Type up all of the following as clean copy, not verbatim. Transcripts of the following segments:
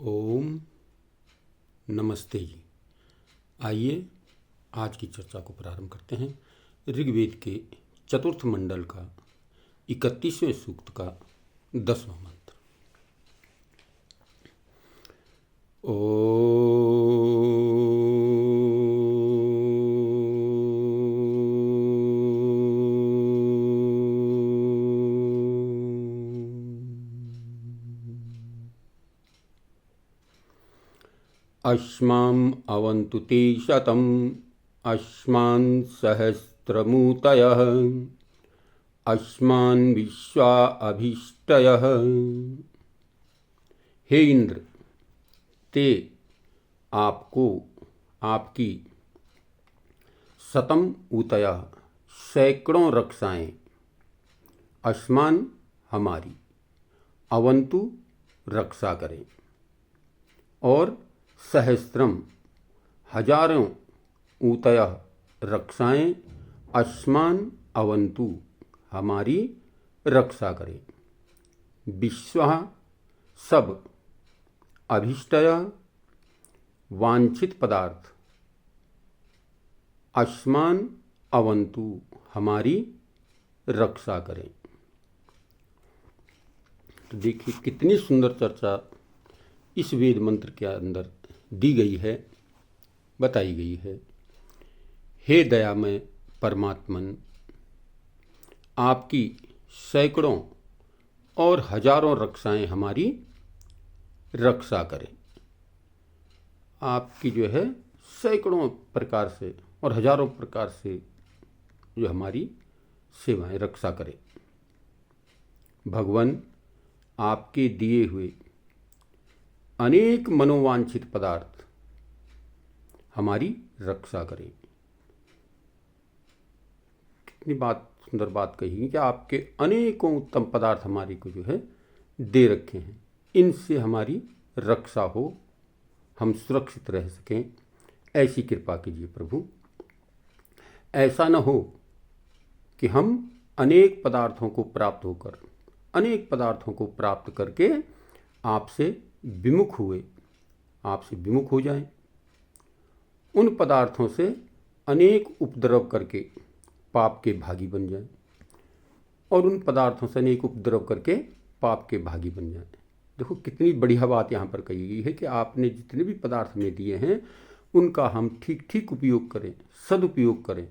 ओम नमस्ते जी। आइए आज की चर्चा को प्रारंभ करते हैं। ऋग्वेद के चतुर्थ मंडल का 31वें सूक्त का 10वां मंत्र। अस्माम् अवन्तु ते शतम् अस्मान् सहस्रमूतयः अस्मान् विश्वा अभीष्टयः। हे इंद्र, ते आपको आपकी शतम ऊतयः सैकड़ों रक्षाएं, अस्मान हमारी, अवंतु रक्षा करें, और सहस्त्रम हजारों ऊतयः रक्षाएं, अस्मान अवंतु हमारी रक्षा करें, विश्वः सब, अभीष्टय वांछित पदार्थ, अस्मान अवंतु हमारी रक्षा करें। तो देखिए कितनी सुंदर चर्चा इस वेद मंत्र के अंदर दी गई है, बताई गई है। हे दयामय परमात्मन, आपकी सैकड़ों और हजारों रक्षाएं हमारी रक्षा करें। आपकी जो है सैकड़ों प्रकार से और हजारों प्रकार से जो हमारी सेवाएं रक्षा करें। भगवान, आपके दिए हुए अनेक मनोवांछित पदार्थ हमारी रक्षा करें। कितनी सुंदर बात कही कि आपके अनेकों उत्तम पदार्थ हमारे को जो है दे रखे हैं, इनसे हमारी रक्षा हो, हम सुरक्षित रह सकें, ऐसी कृपा कीजिए प्रभु। ऐसा न हो कि हम अनेक पदार्थों को प्राप्त होकर, अनेक पदार्थों को प्राप्त करके आपसे विमुख हुए, आपसे विमुख हो जाएं, उन पदार्थों से अनेक उपद्रव करके पाप के भागी बन जाएं, और उन पदार्थों से अनेक उपद्रव करके पाप के भागी बन जाएं। देखो कितनी बढ़िया बात यहाँ पर कही गई है कि आपने जितने भी पदार्थ हमें दिए हैं उनका हम ठीक ठीक उपयोग करें, सदुपयोग करें।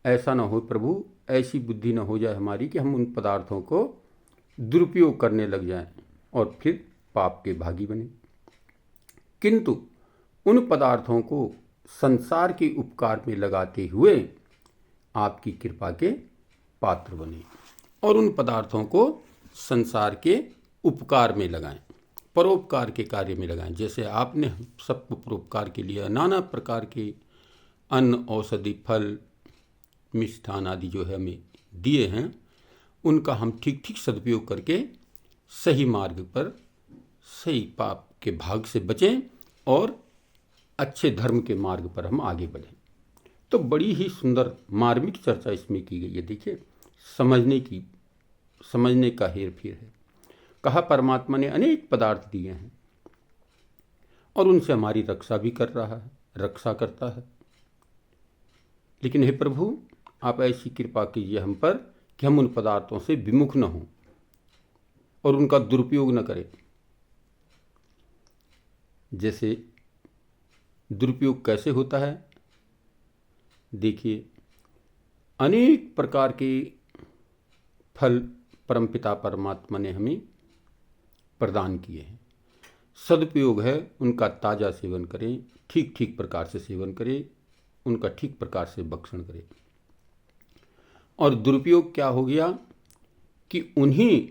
ऐसा ना हो प्रभु, ऐसी बुद्धि ना हो जाए हमारी कि हम उन पदार्थों को दुरुपयोग करने लग जाएं और फिर पाप के भागी बने, किंतु उन पदार्थों को संसार के उपकार में लगाते हुए आपकी कृपा के पात्र बने, और उन पदार्थों को संसार के उपकार में लगाएं, परोपकार के कार्य में लगाएं। जैसे आपने सबको परोपकार के लिए नाना प्रकार के अन्न, औषधि, फल, मिष्ठान आदि जो है हमें दिए हैं, उनका हम ठीक ठीक सदुपयोग करके सही मार्ग पर, सही पाप के भाग से बचें और अच्छे धर्म के मार्ग पर हम आगे बढ़ें। तो बड़ी ही सुंदर मार्मिक चर्चा इसमें की गई है। देखिए समझने का हेर फेर है। कहा परमात्मा ने अनेक पदार्थ दिए हैं और उनसे हमारी रक्षा भी कर रहा है, रक्षा करता है। लेकिन हे प्रभु, आप ऐसी कृपा कीजिए हम पर कि हम उन पदार्थों से विमुख न हों और उनका दुरुपयोग न करें। जैसे दुरुपयोग कैसे होता है, देखिए अनेक प्रकार के फल परमपिता परमात्मा ने हमें प्रदान किए हैं। सदुपयोग है उनका ताज़ा सेवन करें, ठीक ठीक प्रकार से सेवन करें, उनका ठीक प्रकार से भक्षण करें। और दुरुपयोग क्या हो गया कि उन्हीं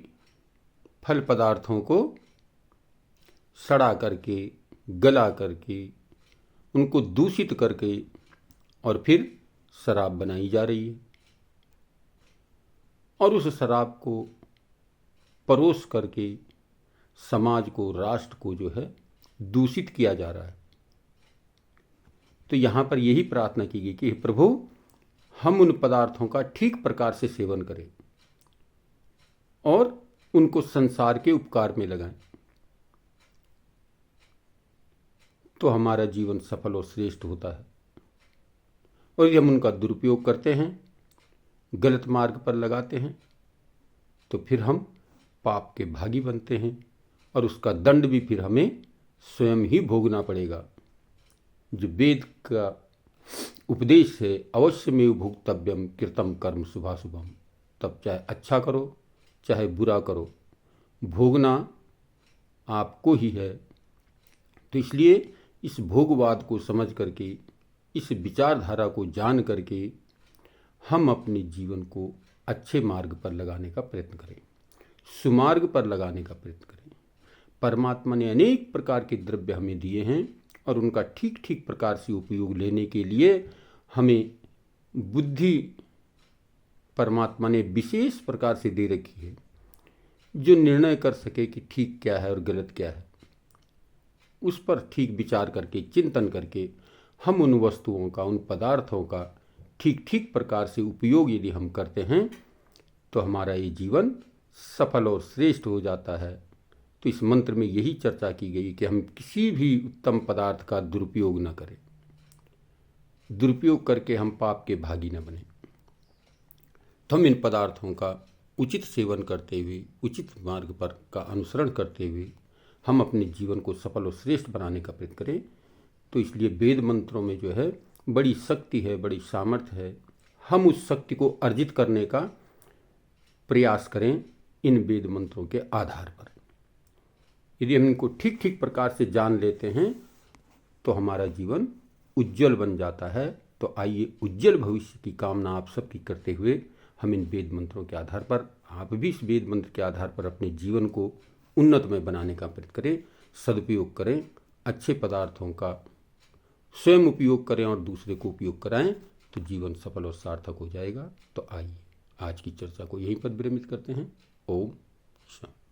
फल पदार्थों को सड़ा करके, गला करके, उनको दूषित करके और फिर शराब बनाई जा रही है, और उस शराब को परोस करके समाज को, राष्ट्र को जो है दूषित किया जा रहा है। तो यहाँ पर यही प्रार्थना की गई कि प्रभु, हम उन पदार्थों का ठीक प्रकार से सेवन करें और उनको संसार के उपकार में लगाएं। तो हमारा जीवन सफल और श्रेष्ठ होता है। और यदि हम उनका दुरुपयोग करते हैं, गलत मार्ग पर लगाते हैं, तो फिर हम पाप के भागी बनते हैं और उसका दंड भी फिर हमें स्वयं ही भोगना पड़ेगा। जो वेद का उपदेश है, अवश्यमेव भोक्तव्यम कृतम कर्म शुभाशुभम, तब चाहे अच्छा करो चाहे बुरा करो, भोगना आपको ही है। तो इसलिए इस भोगवाद को समझ करके, इस विचारधारा को जान करके हम अपने जीवन को अच्छे मार्ग पर लगाने का प्रयत्न करें, सुमार्ग पर लगाने का प्रयत्न करें। परमात्मा ने अनेक प्रकार के द्रव्य हमें दिए हैं और उनका ठीक ठीक प्रकार से उपयोग लेने के लिए हमें बुद्धि परमात्मा ने विशेष प्रकार से दे रखी है, जो निर्णय कर सके कि ठीक क्या है और गलत क्या है। उस पर ठीक विचार करके, चिंतन करके हम उन वस्तुओं का, उन पदार्थों का ठीक ठीक प्रकार से उपयोग यदि हम करते हैं तो हमारा ये जीवन सफल और श्रेष्ठ हो जाता है। तो इस मंत्र में यही चर्चा की गई कि हम किसी भी उत्तम पदार्थ का दुरुपयोग न करें, दुरुपयोग करके हम पाप के भागी न बने। तो हम इन पदार्थों का उचित सेवन करते हुए, उचित मार्ग पर का अनुसरण करते हुए हम अपने जीवन को सफल और श्रेष्ठ बनाने का प्रयत्न करें। तो इसलिए वेद मंत्रों में जो है बड़ी शक्ति है, बड़ी सामर्थ्य है। हम उस शक्ति को अर्जित करने का प्रयास करें इन वेद मंत्रों के आधार पर। यदि हम इनको ठीक ठीक प्रकार से जान लेते हैं तो हमारा जीवन उज्जवल बन जाता है। तो आइए उज्जवल भविष्य की कामना आप सबकी करते हुए हम इन वेद मंत्रों के आधार पर, आप भी इस वेद मंत्र के आधार पर अपने जीवन को उन्नतमय बनाने का प्रयत्न करें, सदुपयोग करें, अच्छे पदार्थों का स्वयं उपयोग करें और दूसरे को उपयोग कराएं, तो जीवन सफल और सार्थक हो जाएगा। तो आइए आज की चर्चा को यहीं पर विरमित करते हैं। ओम शांति।